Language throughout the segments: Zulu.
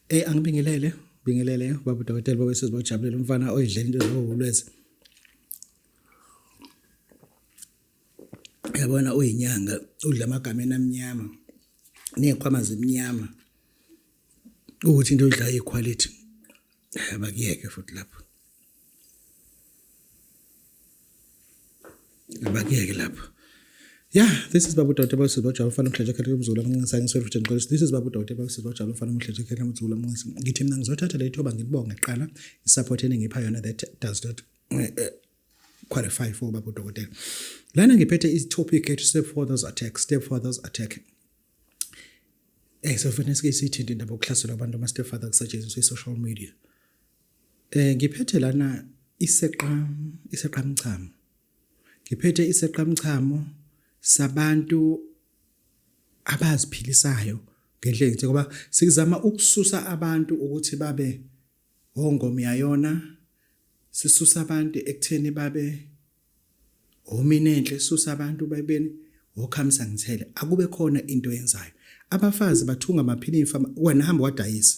Angibingelele baba udokotela baba sesibajabulela umfana oyidlela into eziwulwethe. Yabona uyinyanga udla amagameni amnyama nezikhwama zeminyama ukuthi into odla equality abakuyeke futhi lapho. Abakuyeke lapho. Yeah, this is Babu Dr. Baba Sibojalo mfana umhleje ekhaya umzulu ngisangiswe futhi ngiqolisa. This is Babu Dr. Baba Sibojalo mfana umhleje ekhaya umzulu ngithi mina ngizothatha le thoba ngibonge qala isupport eningipha yona that does not qualify for Babu Dokotela. Lana ngiphethe i-topic ethi stepfathers attack. So fanele sithinte indaba yokuhlasela abantu ama-stepfather kusetshenziswa i-social media. Ngiphethe lana iseqamchamo. Ngiphethe iseqamchamo sabantu abaziphilisayo ngendlela ngithi ngoba sikuzama ukususa abantu ukuthi babe hongomyayona, sisusa abantu ekutheni babe ominenhle, sisusa abantu babeni okhamisa ngithele akube khona into yenzayo. Abafazi bathunga amaphilifa wena hamba wadayisa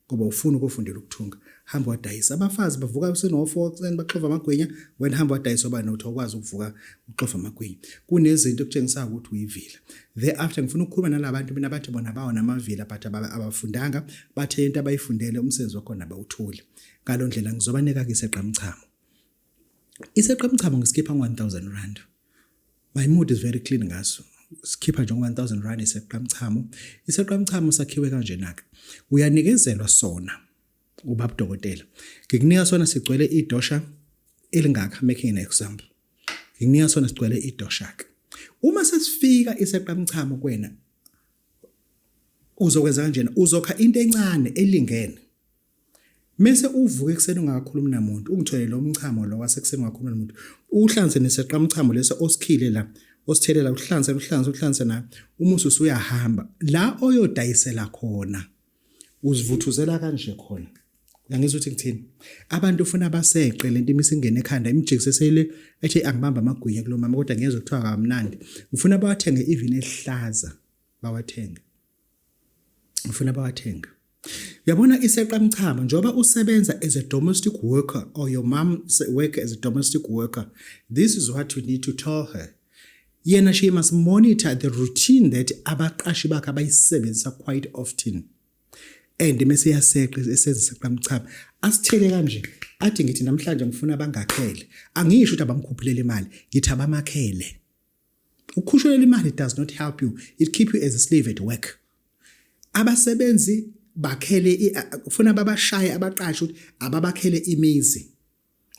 ngoba ufuna ukufundela ukuthunga, hamba wadayisa. Abafazi bavuka useno4 ekseni baxova amagwinya, wena hamba wadayisa oba nothi ukwazi ukuvuka uxova amagwinya. Kunezinto okutshengisa ukuthi uyivila. Thereafter ngifuna ukukhuluma nalabantu mina bathi bona bawo namavila but abafundanga bathe into abayifundele umsebenzi wakho nabawutholi. Ngalo ndlela ngizobanika ke iseqamchamo. Iseqamchamo ngisikipha R1000. My mood is very clean ngaso. Skipper nje R1000 iseqamchamo. Iseqamchamo sakhiwe kanje naka. Uyanikezelwa sona ubaba dokotela. Ngikunika sona sigcwele idosha elingaka, making an example. Ngikunika sona sigcwele idosha. Uma sesifika iseqamchamo kwena uzokwenza kanjena, uzokha into encane elingene. Mase uvuka ekseni ungakakhulumi namuntu, ungithole lo mchamo lo wasekuseni ungakhuluma namuntu. Uhlanze neseqamchamo leso osikhile la. Osthelela uhlanze na umusu usuyahamba la oyodayisela khona uzivuthuzela kanje khona. Uyangizwa ukuthi ngithini? Abantu ufuna baseqe lento imisingene ekhanda imijikisesele ethi angibamba amagwinya kulo mama kodwa ngiyezwe kuthiwa kamnandi. Ngifuna bawathenge even ehlaza bawathenge. Ngifuna bawathenge. Uyabona iseqamchamo njoba usebenza as a domestic worker or your mom work as a domestic worker, this is what you need to tell her. Yena she must monitor the routine that abaqashi bakhe abayisebenzisa quite often. And mase yaseqa esenza iseqamchamo asithele kanje athi ngithi namhlanje ngifuna bangakhele. Angisho ukuthi abamkhuphulele imali, ngithi abamakhele. Ukukhushulele imali does not help you, it keep you as a slave at work. Abasebenzi bakhele ufuna babashaye abaqashi ukuthi ababakhele imizi.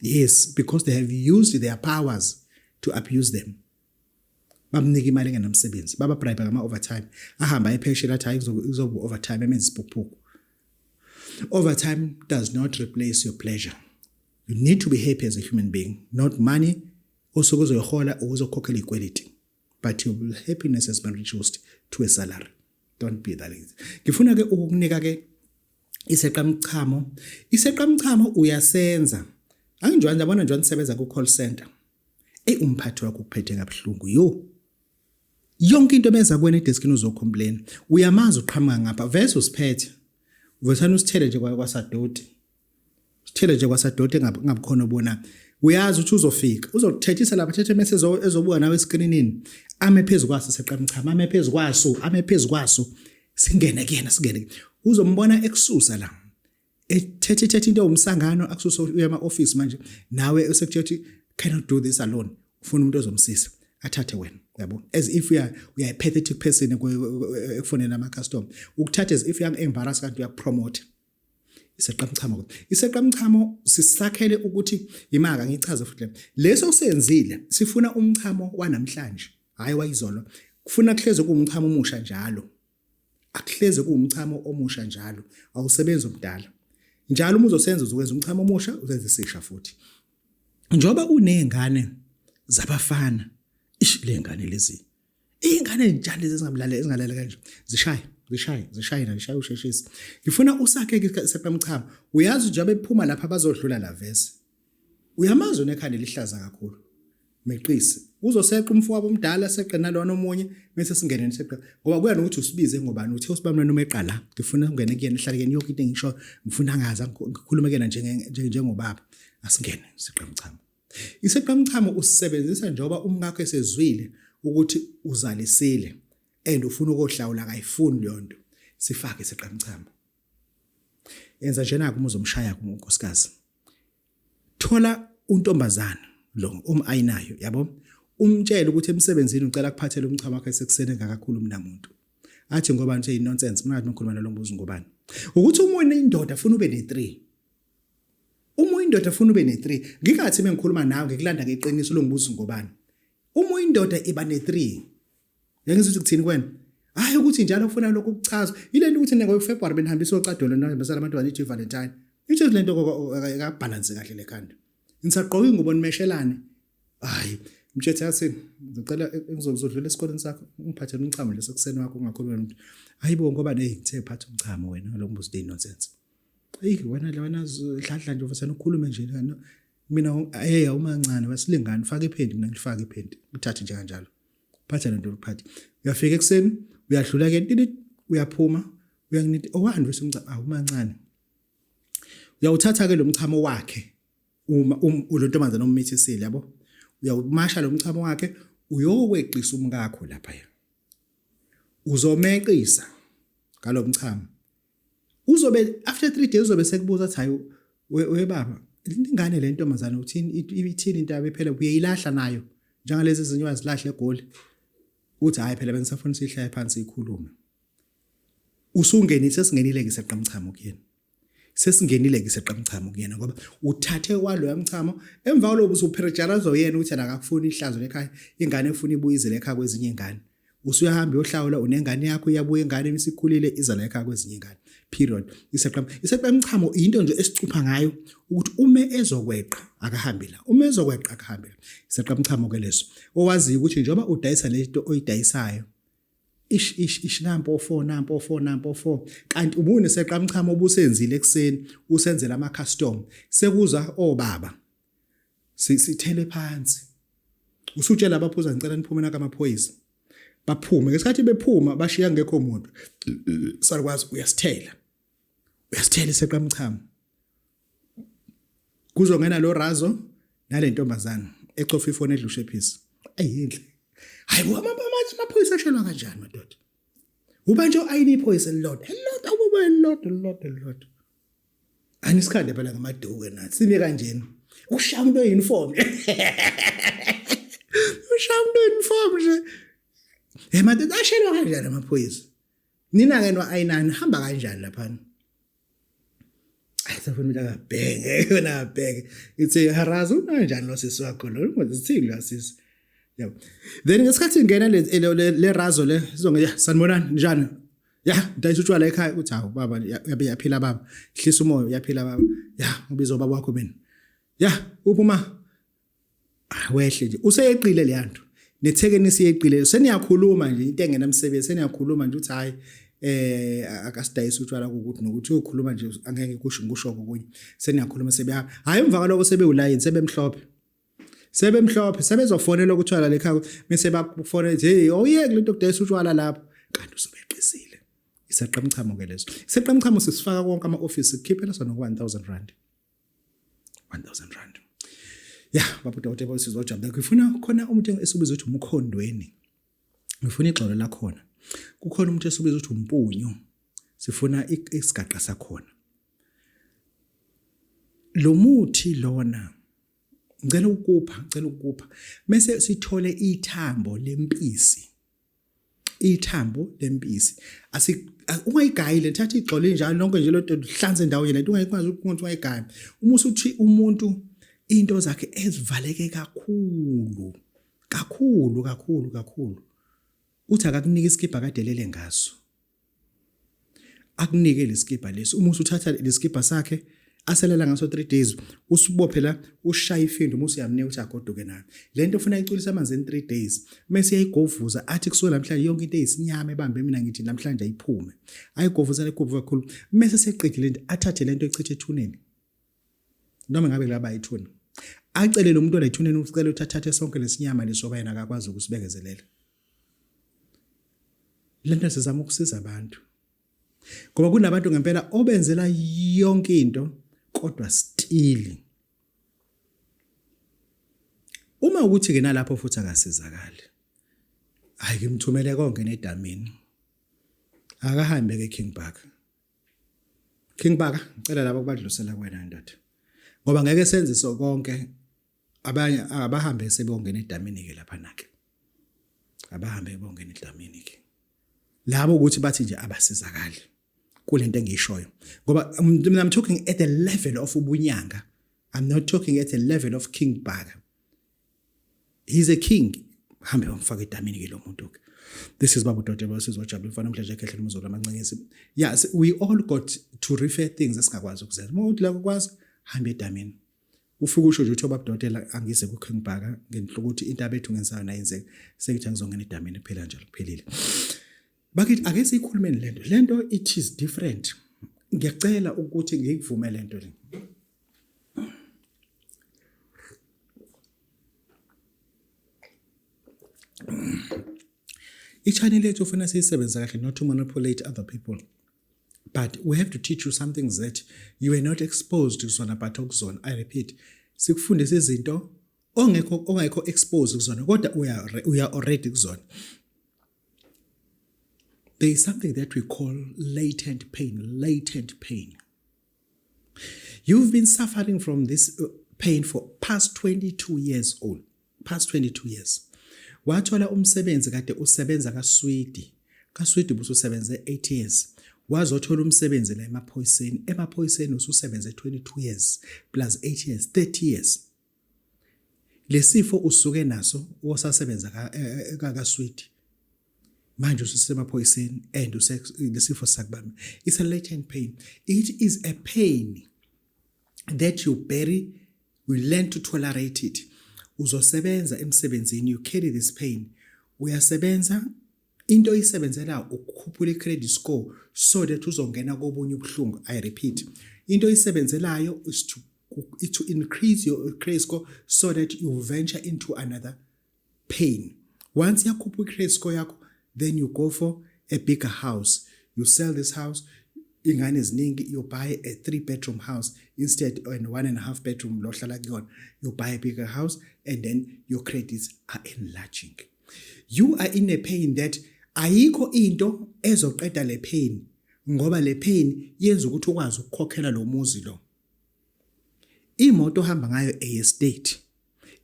Yes, because they have used their powers to abuse them. Bamnika imali engenamsebenzi, baba bribe ngama overtime, ahamba epheshela athi izobu overtime emenza isiphukuphuku. Overtime does not replace your pleasure. You need to be happy as a human being, not money osokuzoyihola ukuzokhokhela iquality, but your happiness has been reduced to a salary. Don't be that easy. Ngifuna ke ukukunika ke iseqamchamo. Iseqamchamo uyasenza. Anginjwani yabona nje nisebenza ku call center. Umphathi wakho ukuphethe ngabhlungu yo. Yonke into ebenza kuwena edeskini uzocomplain. Uyamazi uqhamuka ngapha vese usiphethe. Uvesana usithele nje kwasadoti. Usithele nje kwasadoti ngabukhona ubona. Uyazi ukuthi uzofika. Uzokuthethisa lapha thethe message ezobuka nawe escreenini. Ame phezulu kwaso seqamchamo, ame phezulu kwaso. Singene kuyena. Uzombona ekususa la. Ethethe into umsangano akususa uya ema-office manje. Nawe usekuthi cannot do this alone. Ufuna umuntu ozomsisa. Athathe wena, yabo. As if we are a pathetic person ekufonela ama-customer. Ukuthatha as if you are embarrassed kanti uyakupromote. Iseqamchamo. Iseqamchamo sisakhele ukuthi imaka ngichaze futhi leso senzile sifuna umchamo wanamhlanje hayi wayizolo. Kufuna kuhleze kuumchamo omusha njalo. Akuhleze kuumchamo omusha njalo. Awusebenzi omdala. Njalo uma uzosenza uzokwenza umchamo omusha uzenze isisha futhi. Njoba unezingane zabafana lengane lezi. Ingane njalo ezingalala kanje zishaye usheshisa. Ngifuna usakhe iseqamchamo. Uyazi nje abephuma lapha bazodlula la vese. Uyamazi nekhanda lihlaza kakhulu. meqisi uzoseqa umfowabo omdala seqe nalona omunye bese singene neseqa ngoba kuya nokuthi usibize ngobani uthe usibamla noma eqala ngifuna ungene kuyena ehlale kuyena yonke into engisho ngifuna ngaza ngikhuluma kuyena njengobaba asingene iseqamchamo iseqamchamo usisebenzisa njengoba umngakho esezwile ukuthi uzalisile and ufuna ukohlawula kayifuni leyo nto sifake iseqamchamo yenza njena kumuzomshaya kunkosikazi thola untombazana lo ayinayo yabo umtshela ukuthi emsebenzini ucela kuphathele umchamo wakhe sekusene ngakakhulumi namuntu athi ngoba nje nonsense mina ngathi ngikhuluma nalo mbuzo ngobani ukuthi umuntu indoda afuna ube ne3 uma indoda afuna ube ne3 ngikathi mengikhuluma nawe ngikulanda ngeqiniso lo ngibuzo ngobani uma indoda iba ne3 yangizithi ukuthini kwena hayi ukuthi njalo ufuna lokho ukuchazwa ilento ukuthi ngoFebruary benihambisa ocadolo nabasala abantu banithi Valentine ithi lento akabalance kahle lekhanda nisaqoqa ingubo nimeshelane hayi mthetho yathi ngicela ngizodlula esikoleni sakho ungiphathele umchamo lesekuseni wakho ungakhuluma nomuntu hayibo ngoba ngithe phatha umchamo wena lo mbuzo day nonsense wena dladla nje ufuna ukukhuluma nje mina umancane wasilingani faka iphendi mina ngifaka iphendi uthathe nje kanjalo phatha lento uphathi uyafika ekseni uyadlula ke ntini uyaphuma uyangithi owandi bese umancane uyawuthatha ke lo mchamo wakhe uma lo ntombazana ommithisile yabo uyawumasha lo mchamo wakhe uyokweqisa umkakho lapha uzomeqisa ngalo mchamo uzobe after 3 days uzobe sekubuza athi hayi we baba ingane le ntombazana uthini ithini into yabe phela uyayilahla nayo njengalezi zinyo azilahla egoli uthi hayi phela bengisafuna sihlaye phansi ikhulume usungenise singenile ke seqamchamo kuyena sesingenile ke seqamchamo kuyena ngoba uthathe kwalo yamchamo emva kwalobu usupressurize yena uthi akakufuni ihlazo lekhaya ingane efuna ibuyizele ekhaya kwezinye ingane usuyahamba yohlawula unengane yakho iyabuya ingane emisikhulile iza la ekhaya kwezinye ingane period iseqamchamo into nje esicupha ngayo ukuthi ume ezokweqa akahambe la ume ezokweqa akahambe la iseqamchamo ke leso owazi ukuthi njengoba udayisa lento oyidayisayo ish nampo 4 kanti ubune seqamchamo obusenzile ekseni usenzela ama custom sekuza obaba sithele phansi usutshela abaphuza ngicela niphume nakamaphoyisa baphume ngesikhathi bephuma bashiya ngekho umuntu salukwazi uyasithela iseqamchamo kuzongena lo razo nale ntombazana ecofa ifone edlushe phisi ayinhle hayi amaphoyisa ashelwa kanjani madoda uba nje ayini iphoyisa elilodwa akube elilodwa anisikande phela ngamaduke nathi sime kanjeni ushaya umuntu uniform nje madoda ashelwa kanjani amaphoyisa nina ke no ayinani hamba kanjani lapha ayisafuna ukuthi akabheke yona abheke ithi haraza unanjani lo sisi wakho lo ngizithini la sisi yabo then ngesikhathi ngena le razo le sizonge sanibonani njani ndayisutshwala ekhaya uthi hawu baba yaphila baba hlisa umoya yaphila baba ubizo baba wakho mina uphuma wehle nje useyeqile le yanto nethekeni siyeqile seniyakhuluma nje into engenamsebenzi seniyakhuluma nje uthi hayi akasidayisa utshwala ukuthi nokuthi uyokhuluma nje angeke ngisho kunye seniyakhuluma hayi emva kwaloko sebewulayini sebemhlophe sebezofonela ukutshwala lekhaya bese bafonela hey oyeke lento okudayisa utshwala lapho kanti usubeqisile iseqamchamo ke leso iseqamchamo sisifaka konke ama-office sikhiphela sona ku-1000 rand baba udokotela sizojabula ngifuna khona umuntu esubiza ukuthi umkhondweni ngifuna ixolo lakhona kukhona umuntu esubiza ukuthi umpunyo sifuna isigaqa sakhona lo muthi lona ngicela ukupha bese sithole ithambo lempisi ungayigayile thatha igxolo njalo lonke nje lonto uhlanze indawo yena ungayikwazi ukuthi ungayigaya uma usuthi umuntu into zakhe ezivaleke kakhulu uthi akakunike iskipha kadelele ngaso akunike leskipha leso uma usuthatha leskipha sakhe aselela ngaso 3 days usibophe la ushaya ifindo uma usiyamnika uthi agoduke nayo lento ufuna iculisa amanzi in 3 days mase yayigovuza athi kusuka namhlanje yonke into eyisinyama ebambe mina ngithi namhlanje ayiphume ayigovuza lekuphi kakhulu mase seqedile lento athathe lento echithe ethuneni noma ngabe laba ayithuna acele lo muntu olethuneni ucela uthathe sonke lesinyama lesoba yena akakwazi ukusibekezelela. Lento sizama ukusiza abantu. Ngoba kunabantu ngempela obenzela yonke into kodwa still uma ukuthi ke nalapho futhi akasizakali. Hayi ngimthumele konke nedamini. Akahambe ke King Park. King Park, ngicela labo kubadlusela kuwena ndoda. Ngoba ngeke senze so konke abanye abahambe sebongena edamini ke lapha nake. Abahambe bongena edamini ke. Labo ukuthi bathi nje abasizakali. Kulento engiyishoyo. Ngoba I'm talking at the level of ubunyanga. I'm not talking at the level of King Park. He's a king. Hambe bamfaka edamini ke lo muntu ke. This is Babu Dr. Versus Wajabule mfana mdlaje kehle umzolo amancanyisi. Yes, we all got to refer things esingakwazi ukuzenza. Uma uthi la ukwazi hambe edamini. Ufike usho nje uthi Babu Dr angize ku King Park ngenhlo ukuthi into abethu ngensayo nayenzeke sekithi angizongena edamini phela njalo kuphelile. Bakithi ake siyikhulumeni lento it is different. Ngiyacela ukuthi ngikuvume lento le. I-channel yethu ufuna siyisebenza kahle not to manipulate other people. But we have to teach you some things that you were not exposed to zona but okuzona. I repeat, sikufundisa izinto ongekho exposed kuzona kodwa we are already kuzona. There is something that we call latent pain. You've been suffering from this pain for past 22 years old. Past 22 years. Wathola umsebenzi kade usebenza kaSwidi bususebenze 8 years. Wazothola umsebenzi la emaphoyiseni ususebenze 22 years plus 8 years 30 years. Lesifo usuke naso wosasebenza kaSwidi. Manje ususemaphoyiseni and lesifo sakubamba. It's a latent pain. It is a pain that you bury, we learn to tolerate it. Uzosebenza emsebenzini, you carry this pain. Uyasebenza into isebenzela ukukhuphula i-credit score so that uzongena kobunye ubuhlungu. I repeat, into isebenzelayo is to increase your credit score so that you venture into another pain. Once yakhuphula i-credit score yakho, then you go for a bigger house. You sell this house, ingane eziningi, you buy a 3-bedroom house instead of a 1.5 bedroom lohlala kuyona. You buy a bigger house and then your credits are enlarging. You are in a pain that ayikho into ezoqeda le pain ngoba le pain yenza ukuthi ukwazi ukukhokhela lo muzi lo. Imoto ohamba ngayo estate.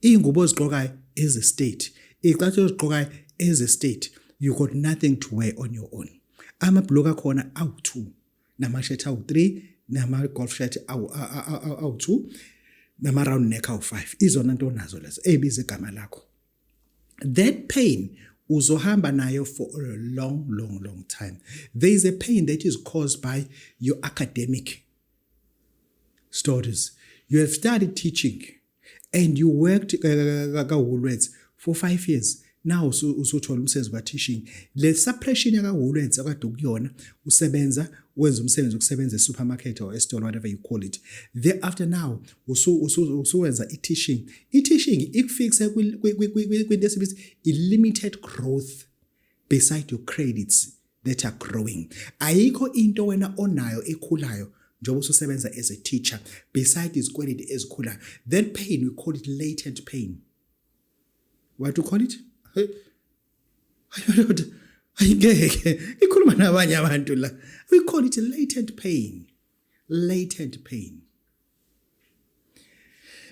Ingubo ozigqokayo estate. Icathulo ozigqokayo estate. You got nothing to wear on your own. Amabhuluka khona awu2, namashirt awu3, nama-golf shirt awu2, nama-round neck awu5. Izona nto nazo lezo ebiza igama lakho. That pain uzohamba nayo for a long time. There is a pain that is caused by your academic studies. You have started teaching and you worked for 5 years. Now usuthola umsebenzi wa teaching. Le suppression yakaWoolworths akade ukuyona usebenza wenza umsebenzi ukusebenza esupermarket or store whatever you call it. Thereafter now usuwenza i-teaching. I-teaching ikufixe kwinto limited growth beside your credits that are growing. Ayikho into wena onayo ekhulayo njengoba ususebenza as a teacher beside izikweleti ezikhulayo. That pain we call it latent pain. What do you call it? Ayingeke ikhuluma nabanye abantu la. We call it a latent pain. Latent pain.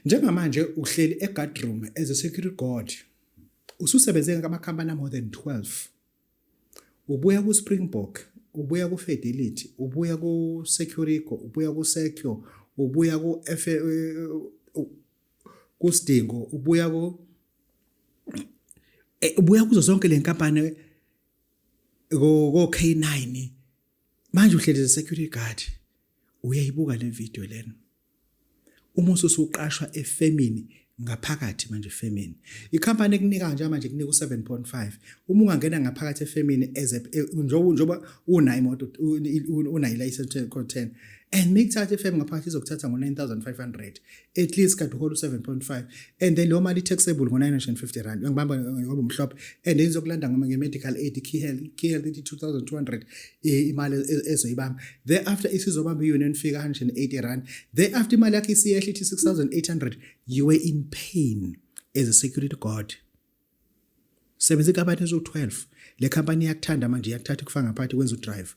Njengamanje uhleli eguardroom as a security guard. Ususebenze ngamakhampani more than 12. Ubuya ku Springbok, ubuya ku Fidelity, ubuya ku Securico, ubuya ku Secure, ubuya ku Stingo, ubuya kuzo zonke le nkampani go K9. Manje uhleli as security guard. Uyayibuka le video lena. Uma usuqashwa efemini ngaphakathi manje efemini. Ikhampani ekunika nje manje kunika u7.5. Uma ungangena ngaphakathi efemini njoba una imoto una license code 10 and mikuthatha FM ngaphakathi izokuthatha ngo-9,500 at least kade uhola u-7.5 and then lo mali taxable ngo-950 ngibamba ngoba umhlophe and then izokulanda nge-medical aid key health ithi 2,200 imali ezoyibamba thereafter isizobamba i-union figure 180 thereafter imali yakhe isiyehla ithi 6,800 you were in pain as a security guard sebenza ikhampani ezo-12 le company yakuthanda manje yakuthatha kufaka ngaphathi kwenza udrive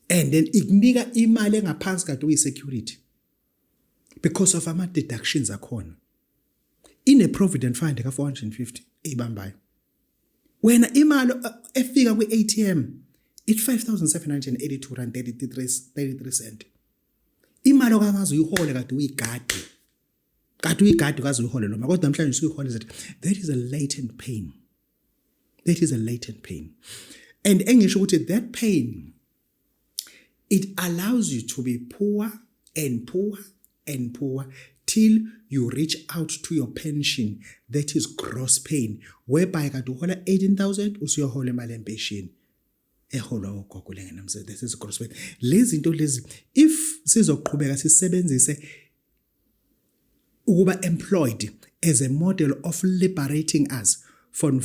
and then ikunika imali engaphansi kade uyi-security because of ama-deductions akhona ine-provident fund ka-450 eyibambayo wena imali efika kwi-ATM ithi 5,782 rand 33 cent imali okangazi uyihole kade uyigadi kaze uyihole noma kodwa namhlanje usuyihole zathi that is a latent pain. That is a latent pain. And engisho ukuthi that pain, it allows you to be poor and poor and poor till you reach out to your pension. That is gross pain. Whereby kade uhola 18,000 usuyohola imali empesheni. Ehola ogogo lengenamse. That is gross pain. Lezi zinto lezi if sizoqhubeka sisebenzise ukuba employed as a model of liberating us from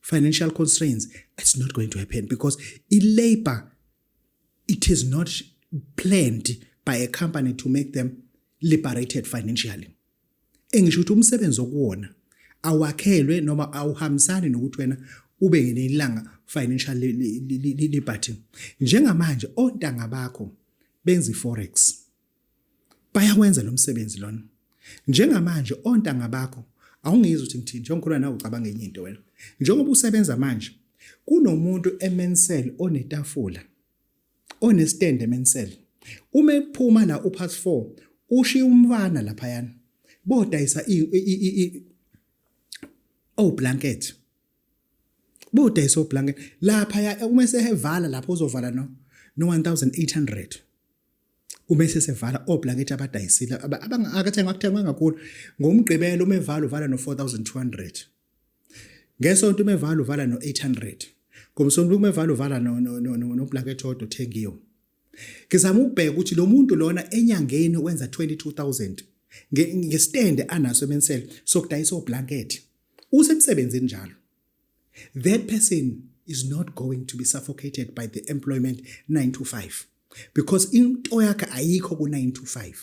financial constraints, it's not going to happen because labor, it is not planned by a company to make them liberated financially. Engisho ukuthi umsebenzi okuwona awakhelwe noma awuhambisani nokuthi wena ube ngelanga financial liberty. Njengamanje ontanga bakho benza iforex. Bayakwenza lo msebenzi lona. Njengamanje ontanga bakho awungizwa ukuthi ngithini njengokhuluma nawe ucabanga enye into wena. Njengoba usebenza manje kunomuntu eMensel onetafula onestand eMensel. Uma ephuma la upart 4 ushiya umfana lapha yana. Bodayisa blanket. Bodayisa blanket lapha uma sehevala lapho uzovala no 1,800. Uma sesevala blanket abadayisile akathenga kakhulu ngomgqibelo uma evala uvala no 4,200. Ngesonto uma evala uvala no 800. Ngomsonto uma evala uvala no blanket odwa othengiwe. Ngizama ukubheka ukuthi lo muntu lona enyangeni wenza 22,000 ngestand anaso eMensel sokudayisa blanket. Usemsebenzini njalo. That person is not going to be suffocated by the employment 9 to 5 because into yakhe ayikho ku 9 to 5.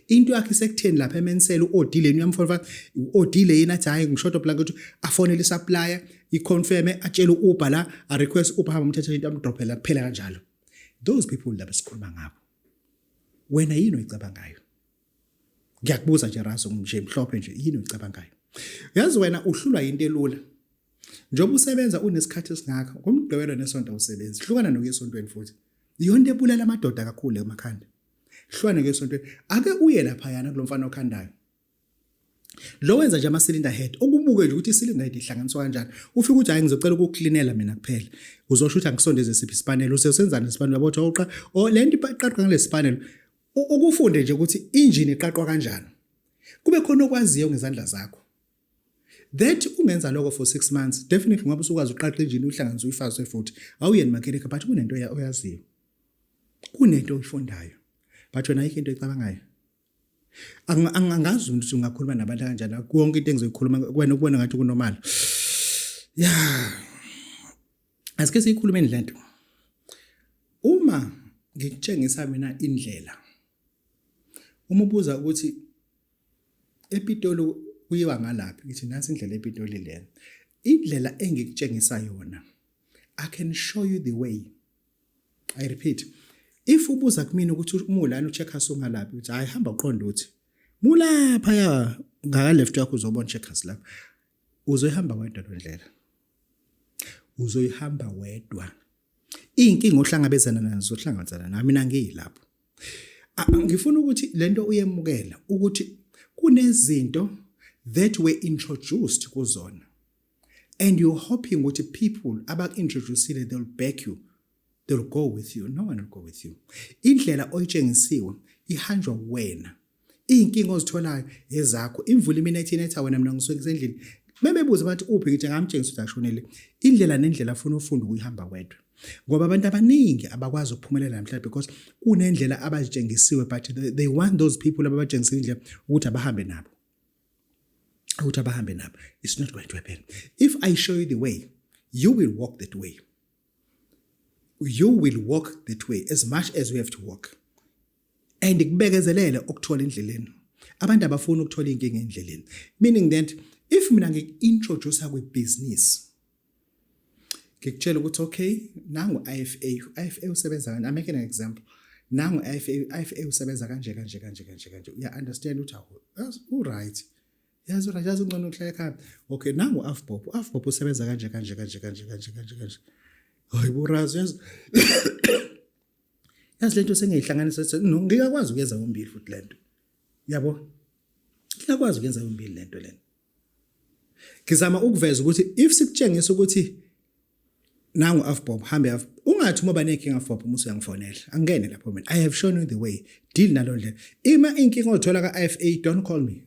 Into yakhe sekutheni lapha eMensel odileni uyamfonela odile yena athi hayi ngishoda blanket afonele isupplier iconfirm atshela uUber la a request Uber hamba umthetho into amdrophela kuphela kanjalo. Those people laba sikhuluma ngabo. Wena yini oyicabangayo? Ngiyakubuza nje raso nje mhlophe nje yini oyicabangayo? Yazi wena uhlulwa into elula. Njoba usebenza unesikhathi esingaka ngomgqibelo nesonto usebenza. Hlukana nokuyesontweni futhi. Iyonto ebulela amadoda kakhulu emakhanda. Hlukana ngesontweni. Ake uye lapha yana kulomfana okhandayo. Lo wenza nje ama-cylinder head. Okubuke nje ukuthi i-cylinder head ihlanganiswa kanjani. Ufika uthi hayi ngizocela ukuklinela mina kuphela. Uzosho ukuthi angisondeze siphi ispanel usesenzana ispanel yabo uqa lento iqaqwa ngale spanel. Ukufunde nje ukuthi engine iqaqwa kanjani. Kube khona okwaziyo ngezandla zakho. That ungenza lokho for 6 months definitely ngoba usukwazi uqaqa engine uhlanganise uyifase futhi. Awuyeni mechanic but kunento oyaziyo. Kunento oyifundayo. But wena ayikho into oyicabangayo. Angazi ukuthi ungakhuluma nabantu kanjani konke into engizoyikhuluma wena ukubona ngathi kunormal. Yeah. Asike siyikhulumeni lento. Uma ngikutshengisa mina indlela. Uma ubuza ukuthi ePitoli kuyiwa ngalaphi ngithi nasi indlela ePitoli lena. Indlela engikutshengisa yona. I can show you the way. I repeat. If ubuza kumina ukuthi umulana ucheckers ungalaphi uthi hayi hamba uqonda uthi mulapha ya ngaka left yakho uzobona checkers lapha uzoyihamba wedwa lendlela uzoyihamba wedwa inkinga ohlangabezana nazo ohlangabezana nami mina ngiyilapho ngifuna ukuthi lento uyemukela ukuthi kunezinto that were introduced kuzona and you're hoping ukuthi people abakintroduced they'll back you. They'll go with you. No one will go with you. Indlela oyitshengisiwe ihanjwa wena. Inkinga ozitholayo ezakho. Imvula imina ethi netha wena mina ngisuke endlini Bebebuza bathi uphi ngithi ngamtshengisa ukuthi akushonele indlela nendlela afuna ufunda ukuyihamba wedwa. Ngoba abantu abaningi abakwazi ukuphumelela namhlanje because kunendlela abazitshengisiwe but they want those people ababatshengisa indlela ukuthi abahambe nabo. It's not going to happen. If I show you the way, you will walk that way. You will walk that way as much as we have to walk. And kubekezelele ukuthola endleleni. Abantu abafuna ukuthola inkinga endleleni. Meaning that if mina ngi-introduce kwi-business, ngikutshela ukuthi okay, nangu IFA usebenza kanjani. I'm making an example. Nangu IFA usebenza kanje. You understand ukuthi right. Yazi ungcono uhlala ekhaya. Okay, nangu AFBOP usebenza kanje. Hayibo Razi yazi. Yazi lento sengiyihlanganisa no ngiyakwazi ukuyenza ngombili futhi lento. Yabo? Ngiyakwazi ukuyenza ngombili lento lena. Ngizama ukuveza ukuthi if sikutshengisa ukuthi nangu AFBOP hambe ungathi uma banenkinga AFBOP umusu uyangifonela. Angene lapho mina. I have shown you the way. Deal nalo ndlela. Ima inkinga othola ka IFA don't call me.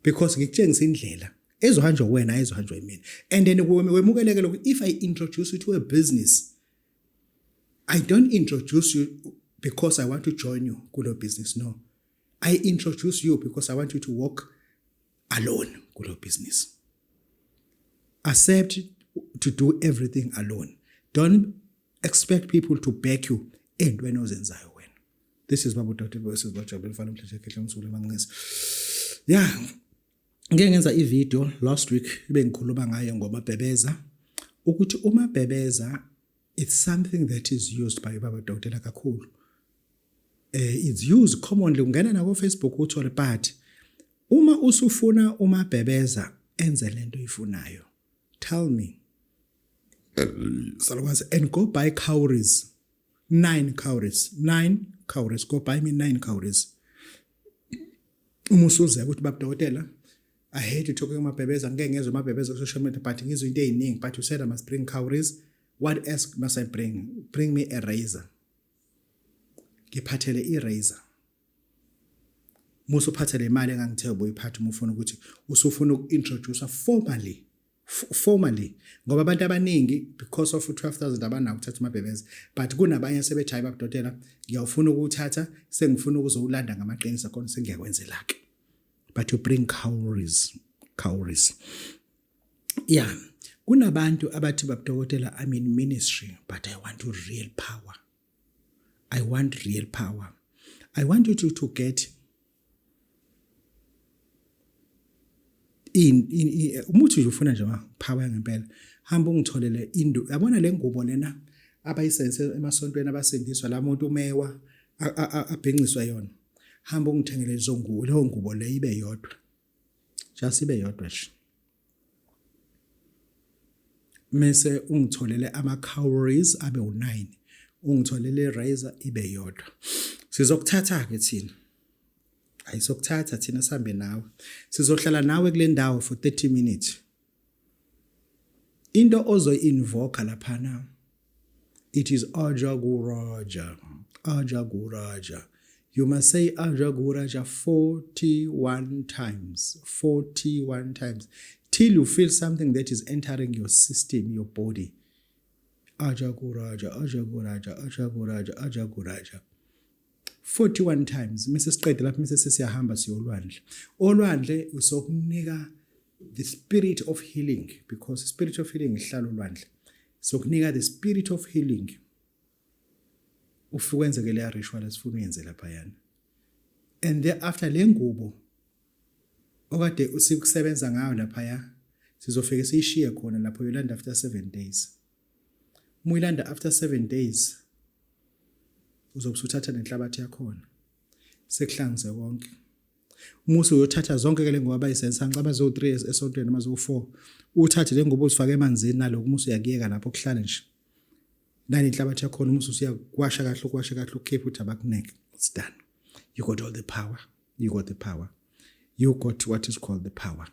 Because ngikutshengisa indlela ezohanjwa wena ezohanjwa yimina. And then wemukeleke lokho if I introduce you to a business, I don't introduce you because I want to join you kulo business. No. I introduce you because I want you to walk alone kulo business. Accept to do everything alone. Don't expect people to back you entweni ozenzayo wena. This is Babu Dr. versus Bajabel Mfana Mhlehle Khehla Msule Manqisi. Yeah. Ngeke ngenza ivideo last week bengikhuluma ngayo ngomabhebeza ukuthi umabhebeza it's something that is used by Baba Dr. kakhulu. It's used commonly ungena na ku Facebook uthole but uma usufuna umabhebeza enze lento ifunayo. Tell me. Salwazi and go buy cowries. 9 cowries. Go buy me 9 cowries. Umusuze ukuthi Baba Dr. I hate talking about mabhebeza ngeke ngezwe mabhebeza ku social media but ngizwe into eziningi but you said I must bring cowries. What else must I bring? Bring me a razor. Ngiphathele i-razor. Musu phathele imali engangithe ubuyiphatha uma ufuna ukuthi usufuna ukintroduce formally ngoba abantu abaningi because of 12,000 abanako ukuthatha amabhebeza but kunabanye sebethi hayi Baba Dr. ngiyawufuna ukuthatha sengifuna ukuzowulanda ngamaqinisa khona sengiyakwenza ke. But you bring cowries. Yeah. Kunabantu abathi Baba Dr. I'm in ministry, but I want real power. I want real power. I want you to get umuthi ufuna nje power ngempela. Hamba ungitholele into. Yabona le ngubo lena abayisenze emasontweni abasindiswa la muntu umewa abhenciswa yona. Hamba ungithengele lezo ngubo, leyo ngubo le ibe yodwa. Just ibe yodwa nje. Mase ungitholele ama cowries abe u9. Ungitholele razor ibe yodwa. Sizokuthatha ke thina. Ayisokuthatha thina sihambe nawe. Sizohlala nawe kule ndawo for 30 minutes. Into ozoinvoke lapha na. It is Ajaguraja. You must say Ajaguraja 41 times. 41 times. Till you feel something that is entering your system, your body. Ajaguraja. 41 times. Mse siqede lapho mse sesiyahamba siyolwandle. Olwandle usokunika the spirit of healing because the spirit of healing ihlala olwandle. Sokunika the spirit of healing. Ufukwenze ke le ritual esifuna uyenze lapha yana. And thereafter le ngubo okade usikusebenza ngayo lapha ya sizofike siyishiye khona lapho yolanda after 7 days. Muyilanda after 7 days uzobusuthatha nenhlabathi yakhona sekuhlangize konke. Musu uyothatha zonke ke lengoba bayisensa ngicaba zo 3 esontweni mazo 4 uthathe lengoba usifake emanzini naloko musu uyakiyeka lapho kuhlala nje. Nani inhlabathi yakhona musu usiyakwasha kahle ukhipha utabakuneke. It's done. You got all the power. You got what is called the power.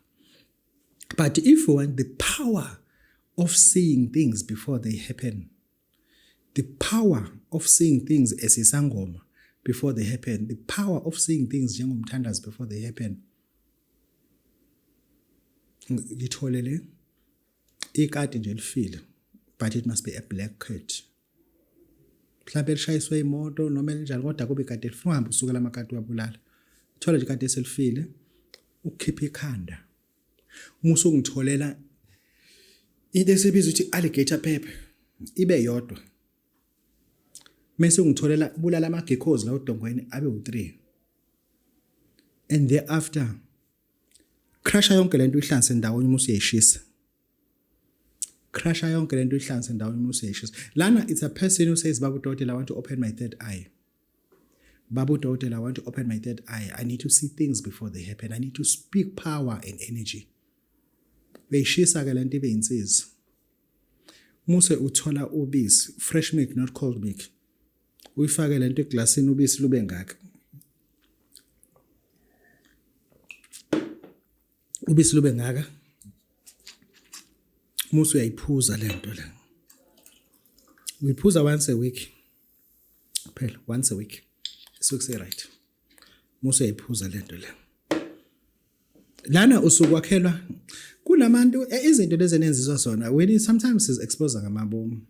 But if you want the power of seeing things before they happen, the power of seeing things as isangoma before they happen, the power of seeing things njengomthandazi before they happen, ngitholele ikati nje elifile, but it must be a black cat. Mhlawumbe lishayiswe imoto noma njalo kodwa kube ikati elifile, uhambe usukela amakati wabulala. Thola nje ikati eselifile, ukukhipha ikhanda. Uma usungitholela into esibizwa ukuthi alligator pepper ibe yodwa. Mase ungitholela bulala ama-geckos la udongweni abe u3. And thereafter crusha yonke lento ihlanze ndawonye uma usiyishisa. Crusha yonke lento ihlanze ndawonye uma usiyishisa. Lana it's a person who says, Babu Dokotela, I want to open my third eye. Babu Dokotela, I want to open my third eye. I need to see things before they happen. I need to speak power and energy. Beyishisa ke lento ibe insizwa. Muse uthola ubisi, fresh milk not cold milk. Uyifake lento eglasini ubisi lube ngaka. Ubisi lube ngaka. Muse uyayiphuza lento le. Uyiphuza once a week. Phela once a week. Sokuse right. Muse uyayiphuza lento le. Lana usukwakhelwa kunabantu izinto lezi enenziswa zona when sometimes is exposed ngamabomu.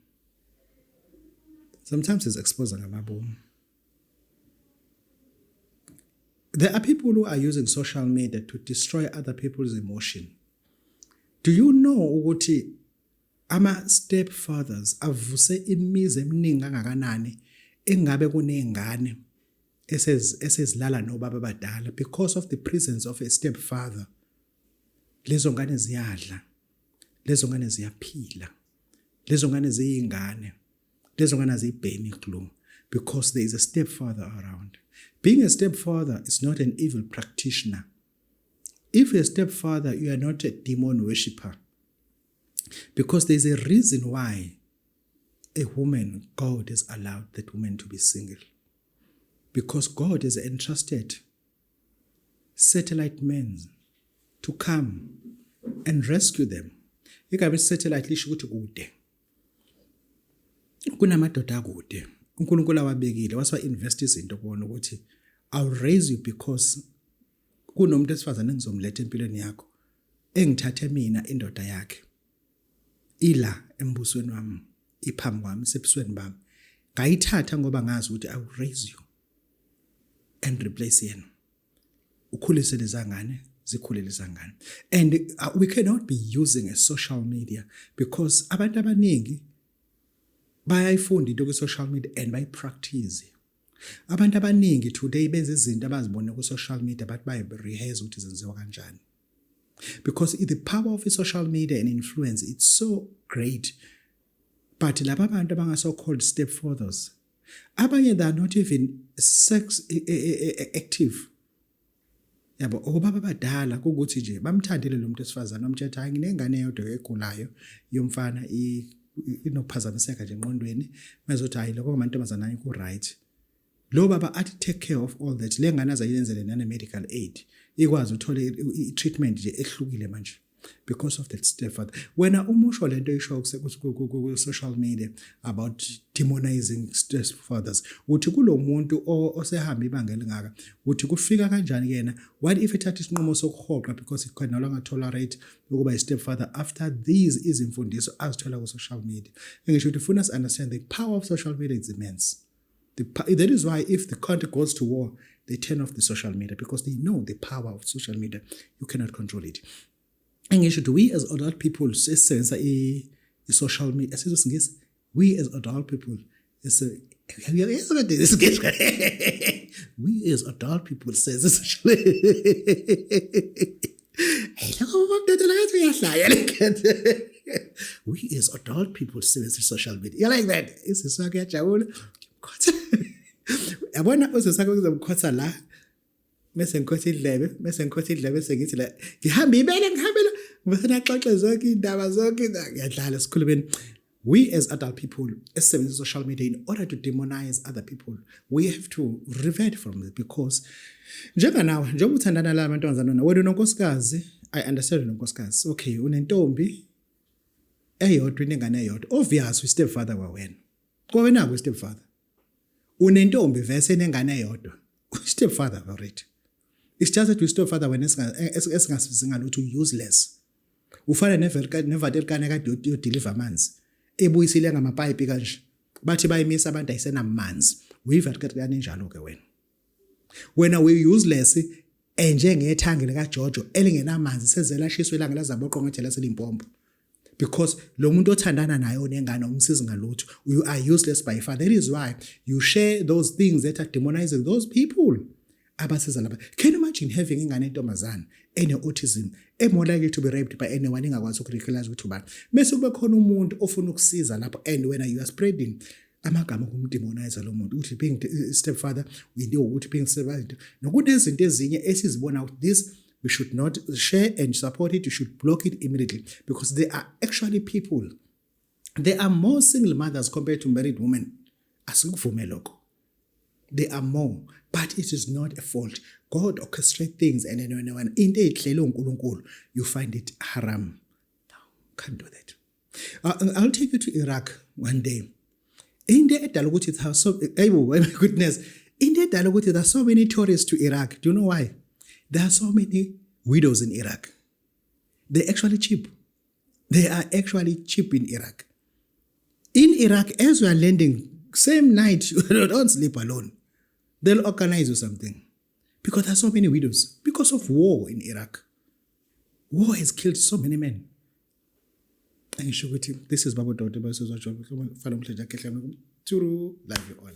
Sometimes is exposed ngamabomu. There are people who are using social media to destroy other people's emotion. Do you know ukuthi ama stepfathers avuse imizi eminingi kangakanani engabe kunezingane esezilala nobaba abadala because of the presence of a stepfather? Lezo ngane ziyadla, lezo ngane ziyaphila, lezo ngane ziyingane, lezo ngane ziyibhemi glue because there is a stepfather around. Being a stepfather is not an evil practitioner. If you're a stepfather, you are not a demon worshipper. Because there's a reason why a woman, God has allowed that woman to be single. Because God has entrusted satellite men to come and rescue them. Ikabe satellite lisho ukuthi kude. Kunamadoda akude. uNkulunkulu awabekile wasiwa invest izinto kubona ukuthi I'll raise you because kunomuntu esifazane engizomletha empilweni yakho engithathe mina indoda yakhe ila embusweni wami iphambi kwami sebusweni bami ngayithatha ngoba ngazi ukuthi I will raise you and replace yena ukhulise lezangane zikhule lezangane. And we cannot be using a social media because abantu abaningi bayayifunda into ku social media and bayipractice. Abantu abaningi today benza izinto abazibone ku social media but bayi-rehearse ukuthi zenziwa kanjani. Because the power of social media and influence, it's so great. But laba abantu abanga called stepfathers, abanye they are not even sex active. Yabo obaba badala ukuthi nje bamthandile lo muntu esifazana omthetha hayi nginengane yodwa egulayo yomfana inophazamiseka nje engqondweni mazothi hayi lokho amantombazana ayikho right. Lo baba athi take care of all that lengane azayenzele nane medical aid ikwazi uthola i-treatment nje ehlukile manje because of that stepfather. Wena umusho lento isho ku social media about demonizing stepfathers uthi kulo muntu osehamba ibanga elingaka uthi kufika kanjani yena what if ethatha isinqumo sokuhoqa because it can no longer tolerate ukuba stepfather after these izimfundiso azithola ku social media. Ngisho ukuthi ufuna us understand the power of social media is immense. That is why if the country goes to war, they turn off the social media because they know the power of social media. You cannot control it. And should we as adult people sense social media? We as adult people, we as adult people sense social we as adult people sense social media. You like that? It's so good. Yabona usesakho kuzomkhotha la bese ngikhothi idlebe sengithi la ngihamba ibele ngihambela bese naxoxe zonke indaba zonke ngiyadlala sikhulumeni. We as adult people esebenzisa social media in order to demonize other people, we have to revert from it because njengoba uthandana la amantombazana wena unonkosikazi, I understand unonkosikazi. Okay, unentombi eyodwa inengane eyodwa, obvious stepfather wawena kwawena ku stepfather unentombi vese nengane eyodwa stepfather already. It's just that we stepfather when esingasizingana ukuthi useless ufana nevaterikane kade yodeliver amanzi ebuyisile ngamapipe kanje bathi bayimisa abantu ayisenamanzi uyivaterikane enjalo ke wena we useless njengethangile kaJojo elingenamanzi sezelashiswe ilanga lazaboqongethela selimpompo because lo muntu othandana nayo nengane umsizi ngalutho you are useless by far. That is why you share those things that are demonizing those people abasiza lapha. Can you imagine having ingane entombazana ene-autism more likely to be raped by anyone engakwazi ukurecognize ukuthi ubani bese kube khona umuntu ofuna ukusiza lapho and when you are spreading amagama kumdemonizer lo muntu uthi being stepfather into ukuthi being stepfather nokunezinto ezinye esizibona ukuthi this we should not share and support it. You should block it immediately because they are actually people. There are more single mothers compared to married women. Asikuvume lokho. There are more, but it is not a fault. God orchestrates things, and then when into ehlele uNkulunkulu, you find it haram. No, can't do that. I'll take you to Iraq one day. Into edala ukuthi it has so my goodness. Into edala ukuthi there are so many tourists to Iraq. Do you know why? There are so many widows in Iraq. They're actually cheap. They are actually cheap in Iraq. In Iraq, as you are landing, same night, you don't sleep alone. They'll organize you something. Because there are so many widows. Because of war in Iraq. War has killed so many men. This is Baba Dr. Love you all.